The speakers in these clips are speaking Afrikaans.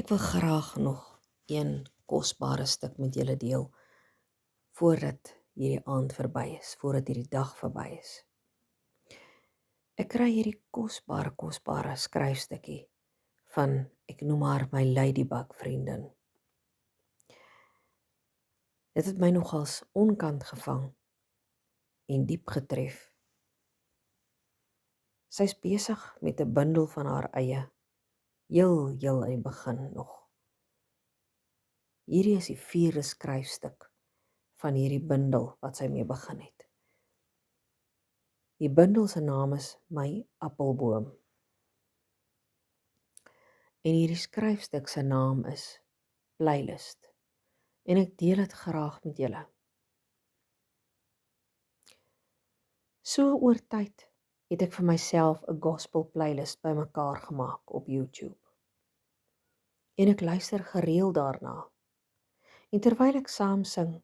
Ek wil graag nog een kosbare stuk met julle deel voordat hierdie aand verby is, voordat hierdie dag verby is. Ek kry hierdie kosbare skryfstukkie van, ek noem haar my ladybug vriendin. Dit het my nogals onkant gevang en diep getref. Sy's besig met 'n bundel van haar eie, heel in die begin nog. Hierdie is die 4de skryfstuk van hierdie bundel wat sy mee begin het. Die bundel se naam is My Appelboom. En hierdie skryfstuk se naam is Playlist. En ek deel dit graag met julle. So oor tyd het ek vir myself 'n gospel playlist bymekaar gemaak op YouTube. En ek luister gereeld daarna. En terwyl ek saam sing,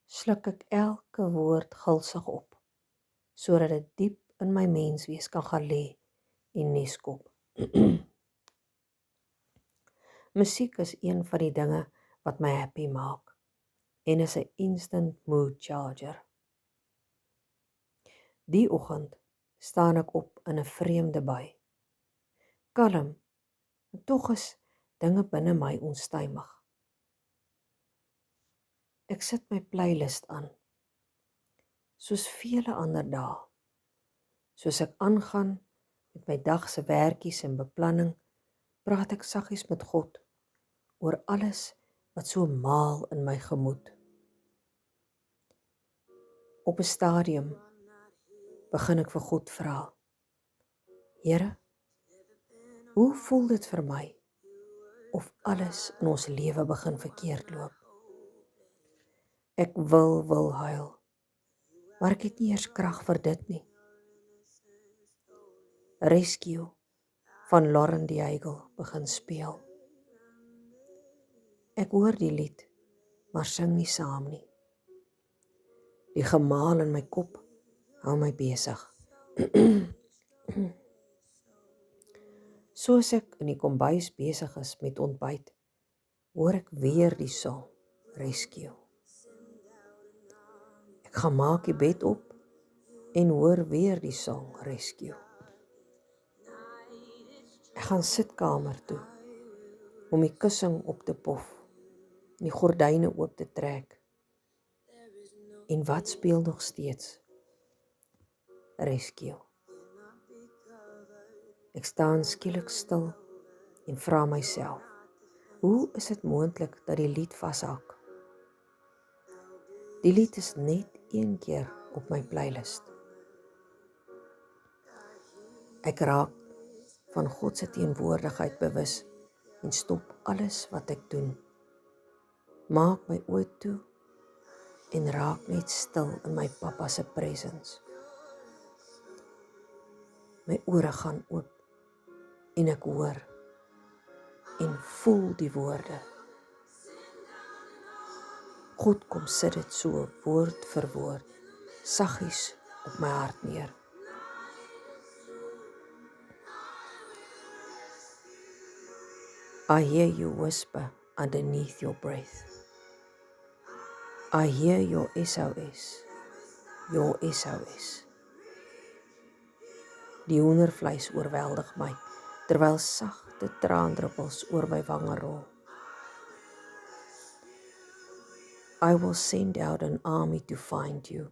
sluk ek elke woord gulsig op, sodat dit diep in my menswees kan gaan lê en neskop. Musiek is een van die dinge wat my happy maak en is 'n instant mood charger. Die oggend staan ek op in 'n vreemde bui. Kalm, en tog is dinge binne my onstuimig. Ek sit my playlist aan, soos vele ander dae. Soos ek aangaan met my dag se werkies en beplanning, praat ek saggies met God oor alles wat so maal in my gemoed. Op 'n stadium begin ek vir God vra: Here, hoe voel dit vir my of alles in ons lewe begin verkeerd loop? Ek wil huil, maar ek het nie eers krag vir dit nie. Rescue van Lauren Daigle begin speel. Ek hoor die lied, maar sing nie saam nie. Die gemaal in my kop hou my besig. Soos ek in die kombuis besig is met ontbyt, hoor ek weer die song Rescue. Ek gaan maak die bed op en hoor weer die song Rescue. Ek gaan sitkamer toe om die kussing op te pof en die gordyne oop te trek. En wat speel nog steeds? Rescue. Ek staan skielik stil en vra myself, hoe is dit moontlik dat die lied vashak? Die lied is net een keer op my playlist. Ek raak van God se teenwoordigheid bewus en stop alles wat ek doen. Maak my oë toe en raak net stil in my pappa se presence. My ore gaan oop en ek hoor en voel die woorde. God kom sit dit so woord vir woord, saggies op my hart neer. I hear you whisper underneath your breath. I hear your SOS, your SOS. Die hoendervleis oorweldig my, terwyl sagte traandruppels oor my wange rol. I will send out an army to find you.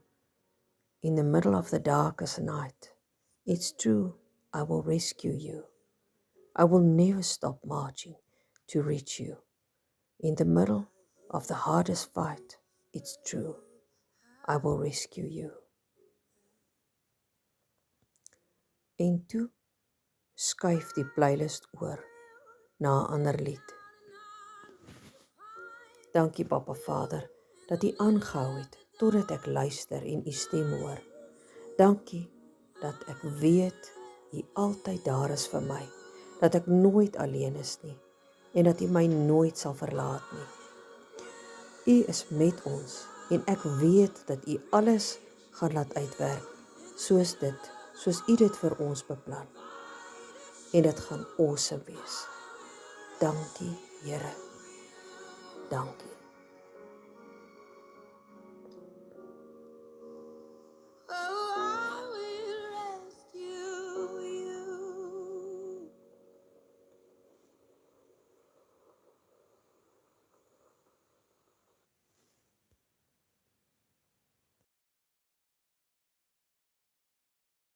In the middle of the darkest night, it's true, I will rescue you. I will never stop marching to reach you. In the middle of the hardest fight, it's true, I will rescue you. En toe skuif die playlist oor na 'n ander lied. Dankie Papa Vader dat U aangehou het totdat ek luister en U stem hoor. Dankie dat ek weet U altyd daar is vir my, dat ek nooit alleen is nie en dat U my nooit sal verlaat nie. U is met ons en ek weet dat U alles gaan laat uitwerk soos U dit vir ons beplan. En dit gaan awesome wees. Dankie, Here, dankie.